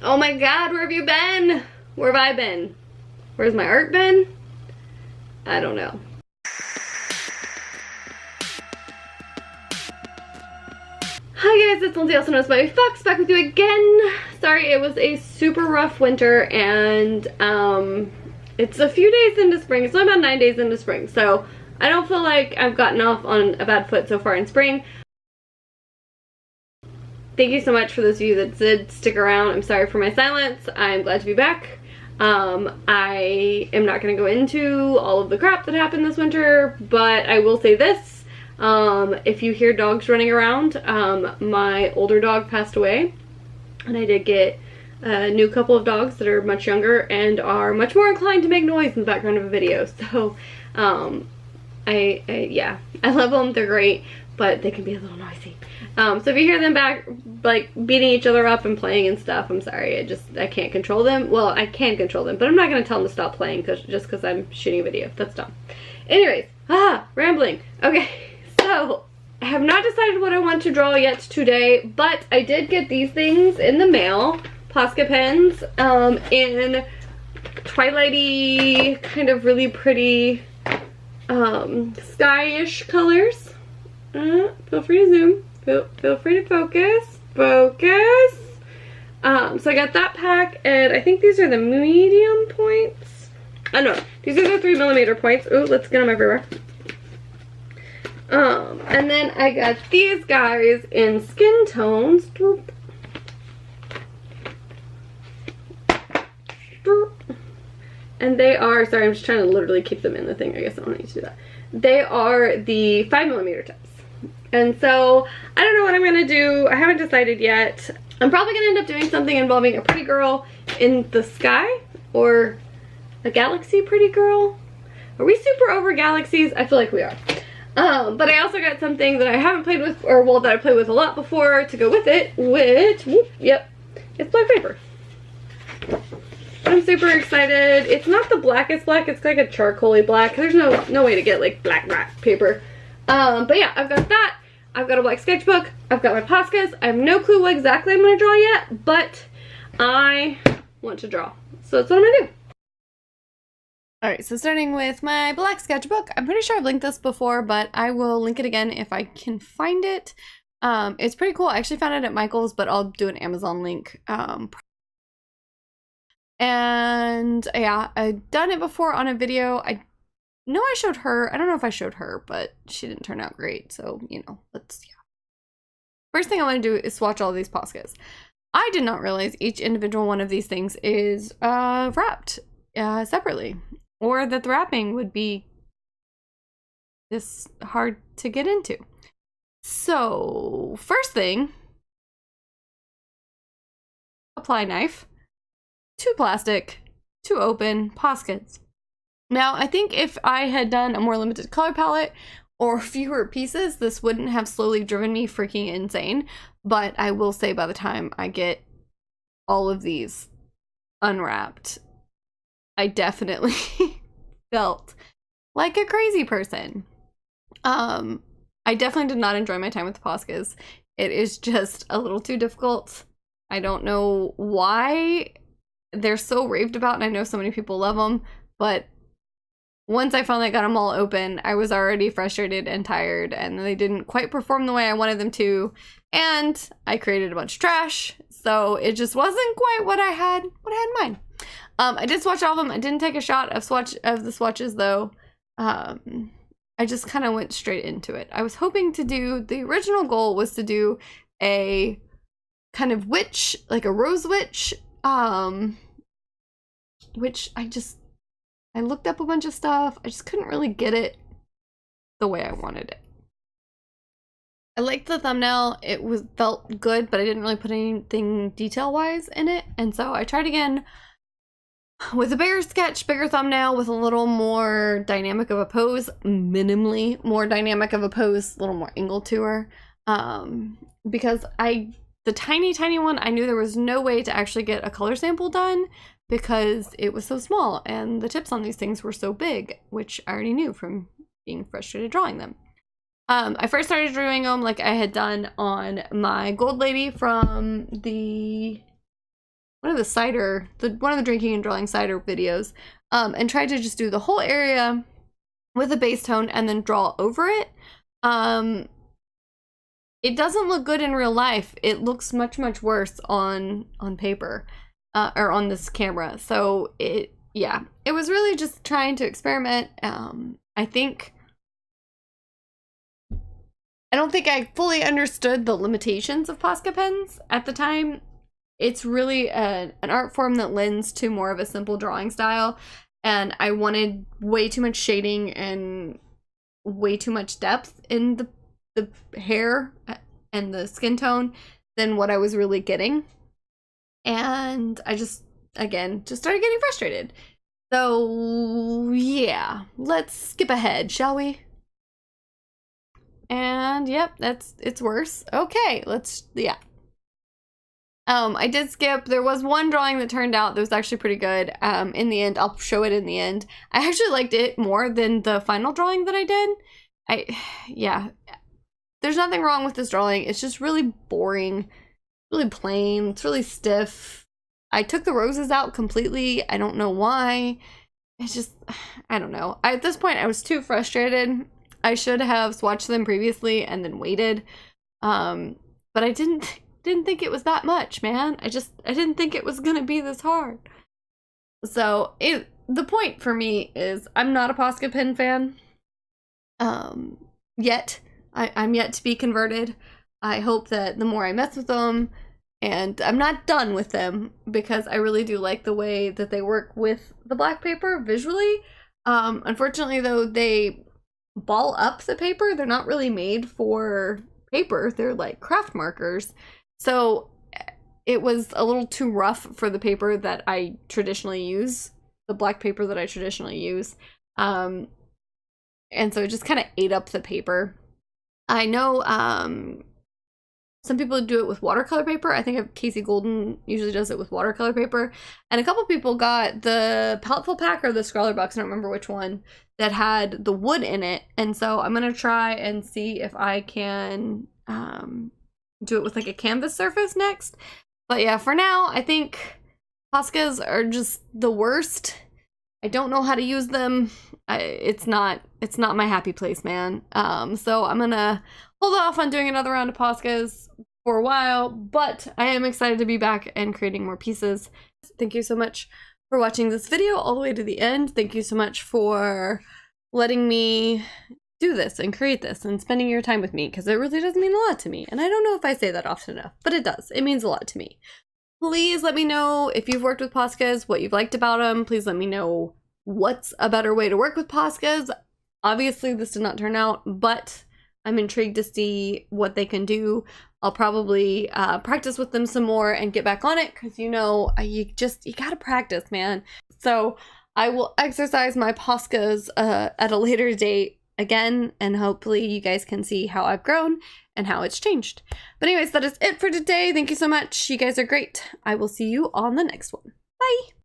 Oh my god, where have you been? Where have I been? Where's my art been? I don't know. Hi guys, it's Lindsay, also known as my Fox, back with you again. Sorry, it was a super rough winter, and it's a few days into spring. It's only about 9 days into spring, so I don't feel like I've gotten off on a bad foot so far in spring. Thank you so much for those of you that did stick around. I'm sorry for my silence. I'm glad to be back. I am not going to go into all of the crap that happened this winter, but I will say this. If you hear dogs running around, my older dog passed away, and I did get a new couple of dogs that are much younger and are much more inclined to make noise in the background of a video. So, yeah, I love them. They're great, but they can be a little noisy. So if you hear them back, like, beating each other up and playing and stuff, I'm sorry. I can't control them. Well, I can control them, but I'm not going to tell them to stop playing just because I'm shooting a video. That's dumb. Anyways, rambling. Okay, so I have not decided what I want to draw yet today, but I did get these things in the mail. Posca pens, in twilighty, kind of really pretty, sky-ish colors. Feel free to zoom. Feel free to focus. Focus. So I got that pack, and I think these are the medium points. Oh no, these are the 3mm points. Ooh, let's get them everywhere. And then I got these guys in skin tones. And they are, sorry, I'm just trying to literally keep them in the thing. I guess I don't need to do that. They are the 5mm tips. And so, I don't know what I'm going to do. I haven't decided yet. I'm probably going to end up doing something involving a pretty girl in the sky, or a galaxy pretty girl. Are we super over galaxies? I feel like we are. But I also got something that I haven't played with, or well, that I played with a lot before to go with it, which, yep, it's black paper. I'm super excited. It's not the blackest black, it's like a charcoaly black. There's no way to get like black paper. But yeah, I've got that. I've got a black sketchbook. I've got my Poscas. I have no clue what exactly I'm going to draw yet, but I want to draw. So that's what I'm going to do. Alright, so starting with my black sketchbook. I'm pretty sure I've linked this before, but I will link it again if I can find it. It's pretty cool. I actually found it at Michael's, but I'll do an Amazon link. And yeah, I've done it before on a video. I know I showed her. I don't know if I showed her, but she didn't turn out great. So, you know, yeah. First thing I want to do is swatch all these Poscas. I did not realize each individual one of these things is wrapped separately, or that the wrapping would be this hard to get into. So, first thing, apply knife, to plastic, to open Poscas. Now, I think if I had done a more limited color palette or fewer pieces, this wouldn't have slowly driven me freaking insane. But I will say, by the time I get all of these unwrapped, I definitely felt like a crazy person. I definitely did not enjoy my time with the Poscas. It is just a little too difficult. I don't know why they're so raved about, and I know so many people love them, but once I finally got them all open, I was already frustrated and tired, and they didn't quite perform the way I wanted them to, and I created a bunch of trash, so it just wasn't quite what I had in mind. I did swatch all of them. I didn't take a shot of the swatches though. I just kind of went straight into it. I was hoping to do, the original goal was to do a kind of witch, like a rose witch, which I looked up a bunch of stuff. I just couldn't really get it the way I wanted it. I liked the thumbnail. It felt good, but I didn't really put anything detail-wise in it. And so I tried again with a bigger sketch, bigger thumbnail, with a little more dynamic of a pose, minimally more dynamic of a pose, a little more angle to her. Because the tiny one, I knew there was no way to actually get a color sample done because it was so small and the tips on these things were so big, which I already knew from being frustrated drawing them. I first started drawing them like I had done on my gold lady from the one of the cider, one of the drinking and drawing cider videos, and tried to just do the whole area with a base tone and then draw over it. It doesn't look good in real life. It looks much, much worse on paper, or on this camera. So yeah, it was really just trying to experiment. I don't think I fully understood the limitations of Posca pens at the time. It's really an art form that lends to more of a simple drawing style, and I wanted way too much shading and way too much depth in the hair and the skin tone than what I was really getting. And I just started getting frustrated. So yeah, let's skip ahead, shall we? And yep, it's worse. Okay, yeah. I did skip. There was one drawing that turned out that was actually pretty good. In the end, I'll show it in the end. I actually liked it more than the final drawing that I did. Yeah. There's nothing wrong with this drawing. It's just really boring, really plain. It's really stiff. I took the roses out completely. I don't know why. It's just, I don't know. At this point, I was too frustrated. I should have swatched them previously and then waited. But I didn't think it was that much, man. I didn't think it was gonna be this hard. So the point for me is I'm not a Posca pen fan. Yet. I'm yet to be converted. I hope that the more I mess with them, and I'm not done with them because I really do like the way that they work with the black paper visually. Unfortunately though, they ball up the paper. They're not really made for paper. They're like craft markers. So it was a little too rough for the paper that I traditionally use, the black paper that I traditionally use. And so it just kind of ate up the paper. I know some people do it with watercolor paper. I think Casey Golden usually does it with watercolor paper. And a couple people got the Palettefull pack or the Scrawler box, I don't remember which one, that had the wood in it. And so I'm going to try and see if I can do it with like a canvas surface next. But yeah, for now, I think Poscas are just the worst. I don't know how to use them. It's not my happy place, man. So I'm gonna hold off on doing another round of Poscas for a while, but I am excited to be back and creating more pieces. Thank you so much for watching this video all the way to the end. Thank you so much for letting me do this and create this and spending your time with me, because it really does mean a lot to me. And I don't know if I say that often enough, but it does. It means a lot to me. Please let me know if you've worked with Poscas, what you've liked about them. Please let me know what's a better way to work with Poscas. Obviously, this did not turn out, but I'm intrigued to see what they can do. I'll probably practice with them some more and get back on it, because you know, you gotta practice, man. So I will exercise my Poscas at a later date again, and hopefully you guys can see how I've grown and how it's changed. But anyways, that is it for today. Thank you so much. You guys are great. I will see you on the next one. Bye!